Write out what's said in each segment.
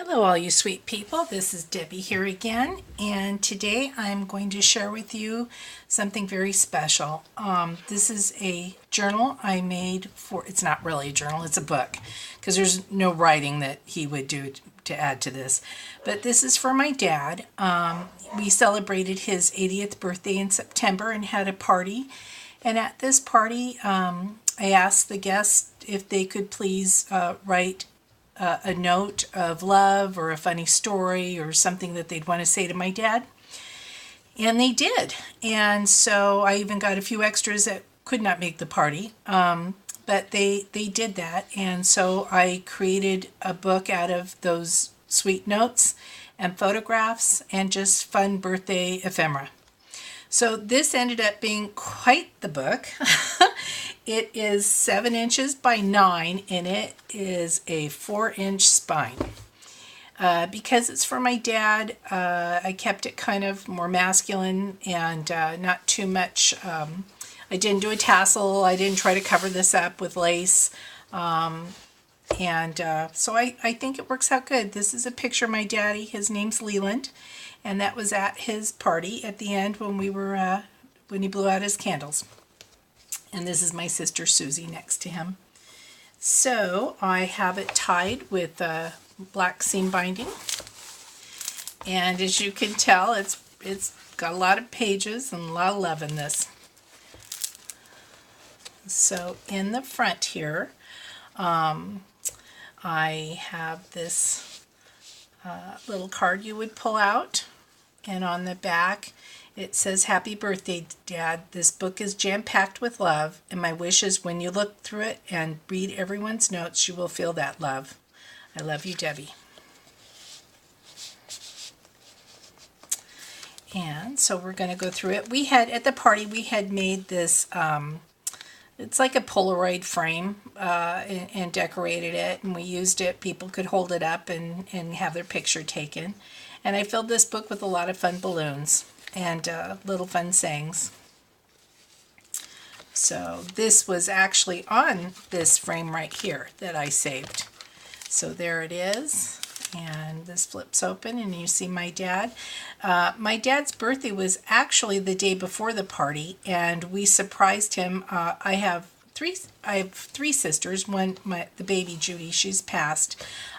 Hello, all you sweet people. This is Debbie here again, and today I'm going to share with you something very special. This is a journal I made for, it's not really a journal, it's a book, because there's no writing that he would do to add to this. But this is for my dad. We celebrated his 80th birthday in September and had a party. And at this party, I asked the guests if they could please write a note of love or a funny story or something that they'd want to say to my dad. And they did. And so I even got a few extras that could not make the party. But they did that. And so I created a book out of those sweet notes and photographs and just fun birthday ephemera. So this ended up being quite the book. It is 7 inches by 9 and it is a 4-inch spine. Because it's for my dad, I kept it kind of more masculine and not too much. I didn't do a tassel. I didn't try to cover this up with lace. So I think it works out good. This is a picture of my daddy. His name's Leland. And that was at his party at the end when when he blew out his candles. And this is my sister Susie next to him. So I have it tied with black seam binding. And as you can tell, it's got a lot of pages and a lot of love in this. So in the front here, I have this little card you would pull out, and on the back it says, "Happy birthday, Dad. This book is jam-packed with love, and my wish is when you look through it and read everyone's notes, you will feel that love. I love you, Debbie." And so we're going to go through it. At the party, we had made this, it's like a Polaroid frame, and decorated it, and we used it. People could hold it up and have their picture taken. And I filled this book with a lot of fun balloons and little fun sayings. So this was actually on this frame right here that I saved. So there it is. And this flips open and you see my dad. My dad's birthday was actually the day before the party, and we surprised him. I have three sisters. The baby Judy, she's passed,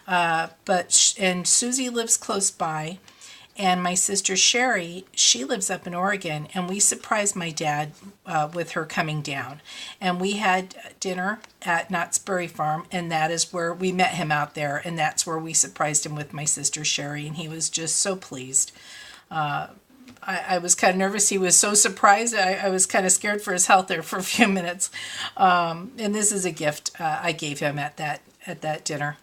and Susie lives close by, and my sister Sherry, she lives up in Oregon, and we surprised my dad with her coming down. And we had dinner at Knott's Berry Farm, and that is where we met him out there, and that's where we surprised him with my sister Sherry, and he was just so pleased. I was kind of nervous. He was so surprised. I was kind of scared for his health there for a few minutes. And this is a gift I gave him at that dinner.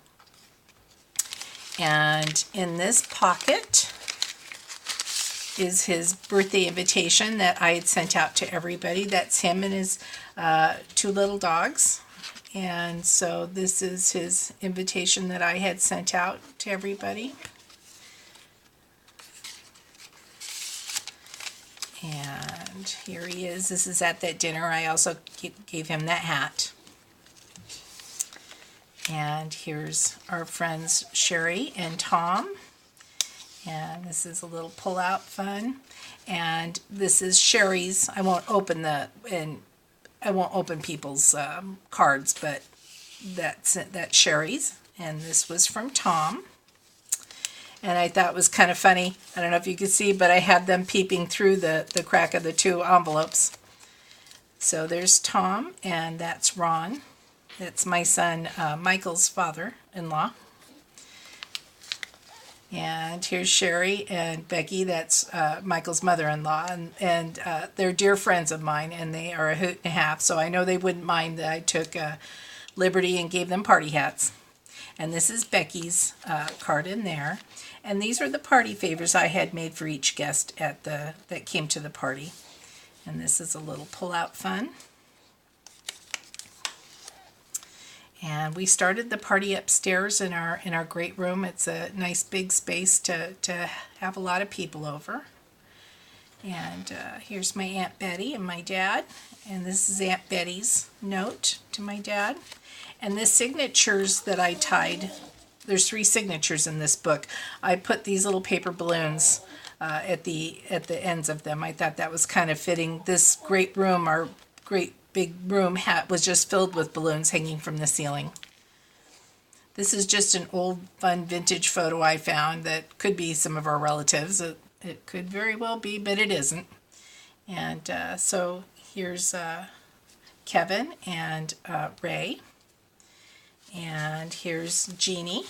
And in this pocket is his birthday invitation that I had sent out to everybody. That's him and his 2 little dogs. And so this is his invitation that I had sent out to everybody. And here he is. This is at that dinner. I also gave him that hat. And here's our friends Sherry and Tom. And this is a little pull-out fun. And this is Sherry's. I won't open people's cards, but that's Sherry's. And this was from Tom. And I thought it was kind of funny. I don't know if you could see, but I had them peeping through the crack of the 2 envelopes. So there's Tom, and that's Ron. That's my son Michael's father-in-law. And here's Sherry and Becky. That's Michael's mother-in-law. And they're dear friends of mine, and they are a hoot and a half. So I know they wouldn't mind that I took liberty and gave them party hats. And this is Becky's card in there. And these are the party favors I had made for each guest that came to the party. And this is a little pull-out fun. And we started the party upstairs in our great room. It's a nice big space to have a lot of people over. And here's my Aunt Betty and my dad. And this is Aunt Betty's note to my dad. And the signatures that I tied there's 3 signatures in this book. I put these little paper balloons at the ends of them. I thought that was kind of fitting. This great room, our great big room, was just filled with balloons hanging from the ceiling. This is just an old, fun, vintage photo I found that could be some of our relatives. It could very well be, but it isn't. And so here's Kevin and Ray. And here's Jeannie,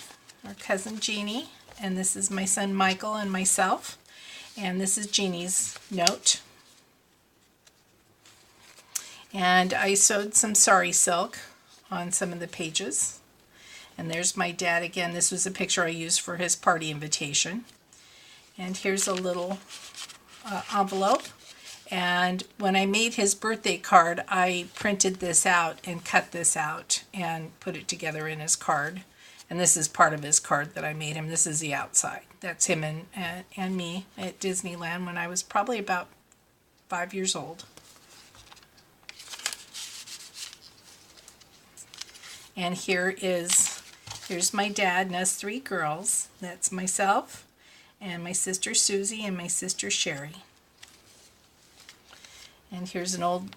our cousin Jeannie. And this is my son Michael and myself. And this is Jeannie's note. And I sewed some sari silk on some of the pages. And there's my dad again. This was a picture I used for his party invitation. And here's a little envelope. And when I made his birthday card, I printed this out and cut this out and put it together in his card. And this is part of his card that I made him. This is the outside. That's him and me at Disneyland when I was probably about 5 years old. And here's my dad and us 3 girls. That's myself and my sister Susie and my sister Sherry. And here's an old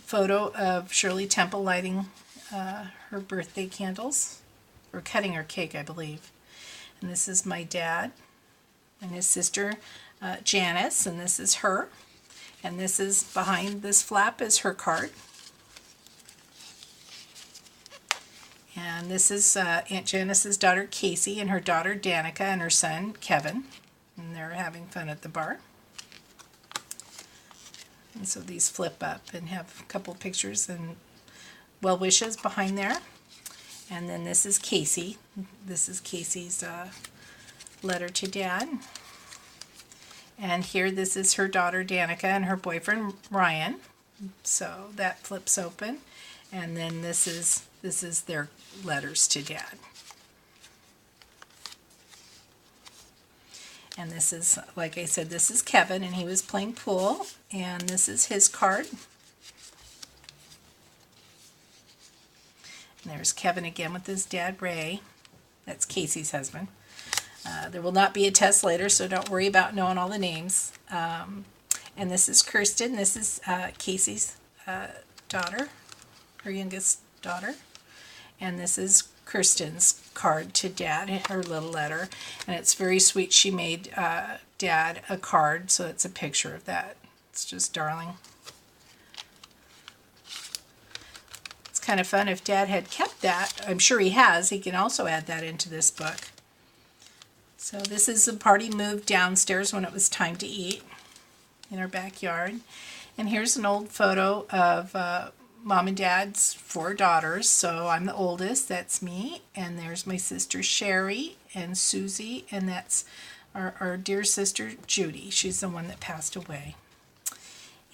photo of Shirley Temple lighting her birthday candles, or cutting her cake, I believe. And this is my dad and his sister Janice, and this is her. And this is, behind this flap is her card. And this is Aunt Janice's daughter Casey and her daughter Danica and her son Kevin. And they're having fun at the bar. And so these flip up and have a couple pictures and well wishes behind there. And then this is Casey. This is Casey's letter to Dad. And here, this is her daughter Danica and her boyfriend Ryan. So that flips open. And then this is their letters to Dad. And this is, like I said, this is Kevin, and he was playing pool. And this is his card. And there's Kevin again with his dad, Ray. That's Casey's husband. There will not be a test later, so don't worry about knowing all the names. And this is Kirsten. This is Casey's daughter, her youngest daughter. And this is Kirsten's card to Dad, her little letter. And it's very sweet. She made Dad a card, so it's a picture of that. It's just darling. It's kind of fun if Dad had kept that. I'm sure he has. He can also add that into this book. So this is the party moved downstairs when it was time to eat in our backyard. And here's an old photo of Mom and Dad's 4 daughters. So I'm the oldest, that's me. And there's my sister Sherry and Susie, and that's our dear sister Judy. She's the one that passed away.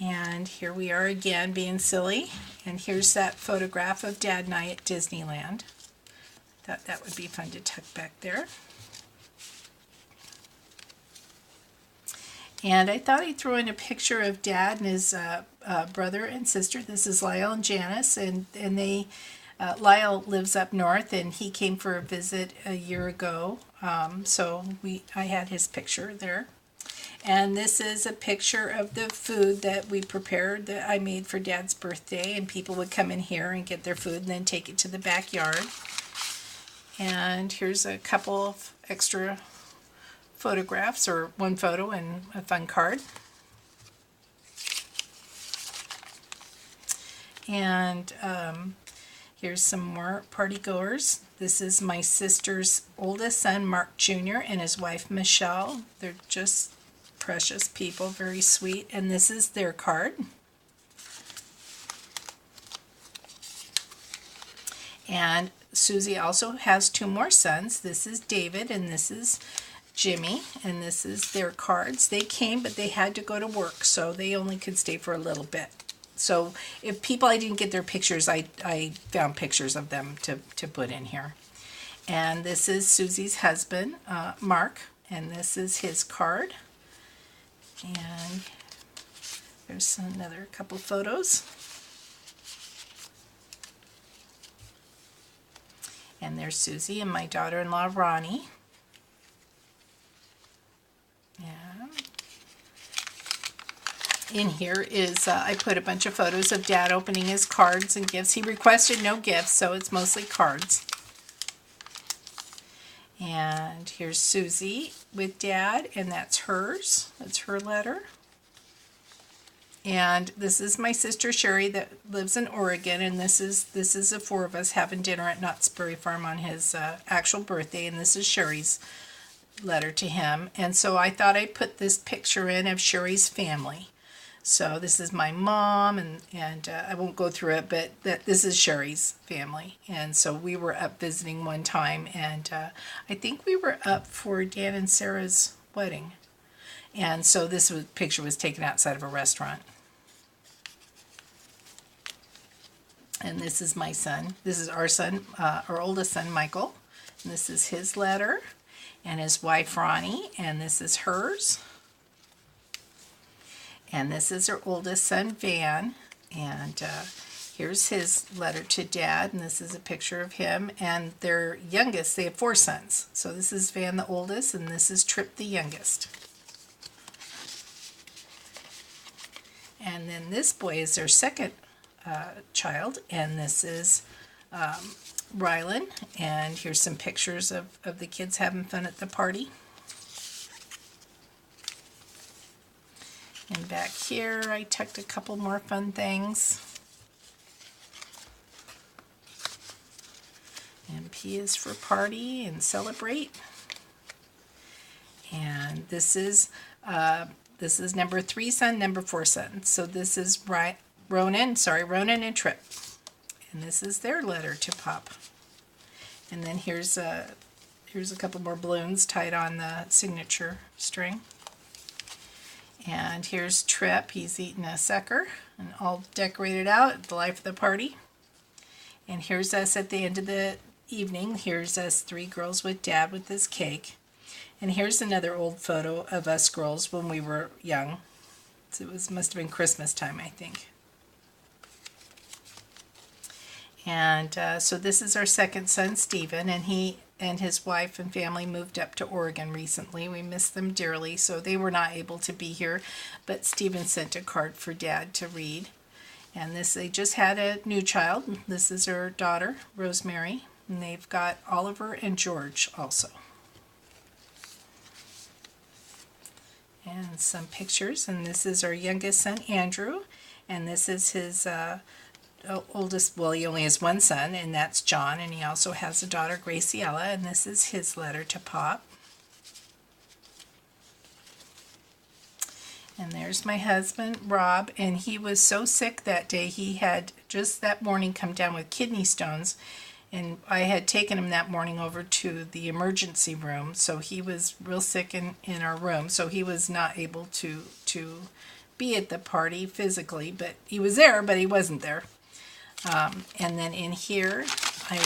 And here we are again being silly. And here's that photograph of Dad and I at Disneyland. Thought that would be fun to tuck back there. And I thought I'd throw in a picture of Dad and his brother and sister. This is Lyle and Janice, and they Lyle lives up north, and he came for a visit a year ago. So I had his picture there. And this is a picture of the food that we prepared that I made for Dad's birthday, and people would come in here and get their food and then take it to the backyard. And here's a couple of extra photographs, or one photo and a fun card. And here's some more party goers. This is my sister's oldest son, Mark Jr., and his wife, Michelle. They're just precious people, very sweet. And this is their card. And Susie also has 2 more sons. This is David, and this is Jimmy, and this is their cards. They came, but they had to go to work, so they only could stay for a little bit. So if people, I didn't get their pictures, I found pictures of them to put in here. And this is Susie's husband, Mark, and this is his card. And there's another couple photos. And there's Susie and my daughter-in-law, Ronnie. Yeah. In here is, I put a bunch of photos of Dad opening his cards and gifts. He requested no gifts, so it's mostly cards. And here's Susie with Dad, and that's hers. That's her letter. And this is my sister Sherry that lives in Oregon, and this is the four of us having dinner at Knott's Berry Farm on his actual birthday, and this is Sherry's letter to him. And so I thought I'd put this picture in of Sherry's family. So this is my mom, and I won't go through it, but this is Sherry's family. And so we were up visiting one time, and I think we were up for Dan and Sarah's wedding. And so picture was taken outside of a restaurant. And this is my son. This is our son, our oldest son, Michael. And this is his letter. And his wife, Ronnie. And this is hers. And this is our oldest son, Van. And here's his letter to Dad. And this is a picture of him. And their youngest, they have 4 sons. So this is Van, the oldest. And this is Trip, the youngest. And then this boy is their second child, and this is Rylan, and here's some pictures of the kids having fun at the party. And back here I tucked a couple more fun things. And P is for party and celebrate. And this is number 3 son, number 4 son. So this is Ronan and Trip. And this is their letter to Pop. And then here's a couple more balloons tied on the signature string. And here's Trip. He's eating a sucker and all decorated out, the life of the party. And here's us at the end of the evening. Here's us 3 girls with Dad with this cake. And here's another old photo of us girls when we were young. So must have been Christmas time, I think. And so this is our second son, Stephen, and he and his wife and family moved up to Oregon recently. We miss them dearly, so they were not able to be here, but Stephen sent a card for Dad to read. And they just had a new child. This is her daughter, Rosemary, and they've got Oliver and George also. And some pictures, and this is our youngest son, Andrew, and this is his oldest, well, he only has 1 son, and that's John, and he also has a daughter, Graciela, and this is his letter to Pop. And there's my husband, Rob, and he was so sick that day. He had just that morning come down with kidney stones, and I had taken him that morning over to the emergency room, so he was real sick in our room, so he was not able to be at the party physically, but he was there, but he wasn't there. And then in here, I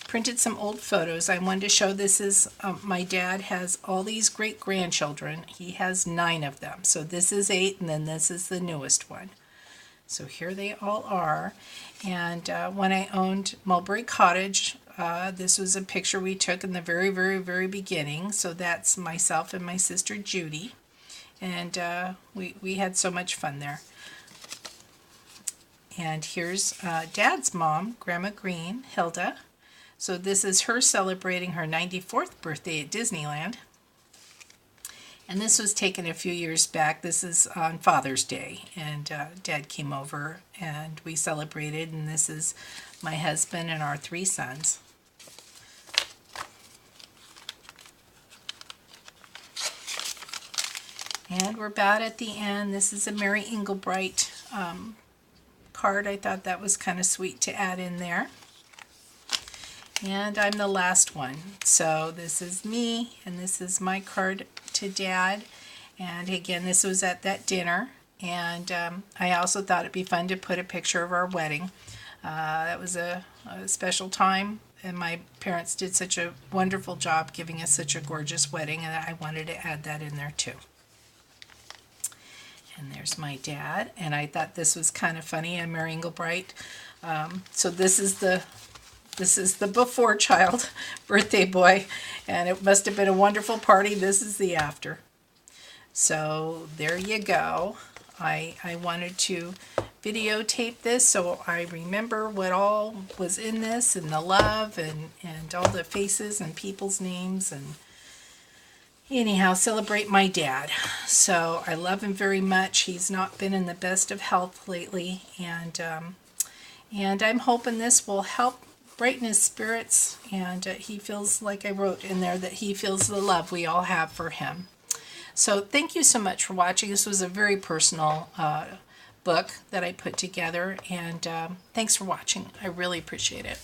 printed some old photos. I wanted to show this is, my dad has all these great grandchildren. He has 9 of them. So this is 8, and then this is the newest one. So here they all are. And when I owned Mulberry Cottage, this was a picture we took in the very, very, very beginning. So that's myself and my sister Judy. And we had so much fun there. And here's Dad's mom, Grandma Green, Hilda. So this is her celebrating her 94th birthday at Disneyland. And this was taken a few years back. This is on Father's Day. And Dad came over and we celebrated. And this is my husband and our 3 sons. And we're about at the end. This is a Mary Engelbright card. I thought that was kind of sweet to add in there. And I'm the last one. So this is me, and this is my card to Dad. And again, this was at that dinner. And I also thought it'd be fun to put a picture of our wedding. That was a special time, and my parents did such a wonderful job giving us such a gorgeous wedding, and I wanted to add that in there too. And there's my dad, and I thought this was kind of funny, and Mary Engelbright. So this is the This is the before child birthday boy, and it must have been a wonderful party. This is the after. So there you go. I wanted to videotape this so I remember what all was in this, and the love, and all the faces and people's names, and anyhow, celebrate my dad. So I love him very much. He's not been in the best of health lately, and I'm hoping this will help brighten his spirits, and he feels, like I wrote in there, that he feels the love we all have for him. So thank you so much for watching. This was a very personal book that I put together, and thanks for watching. I really appreciate it.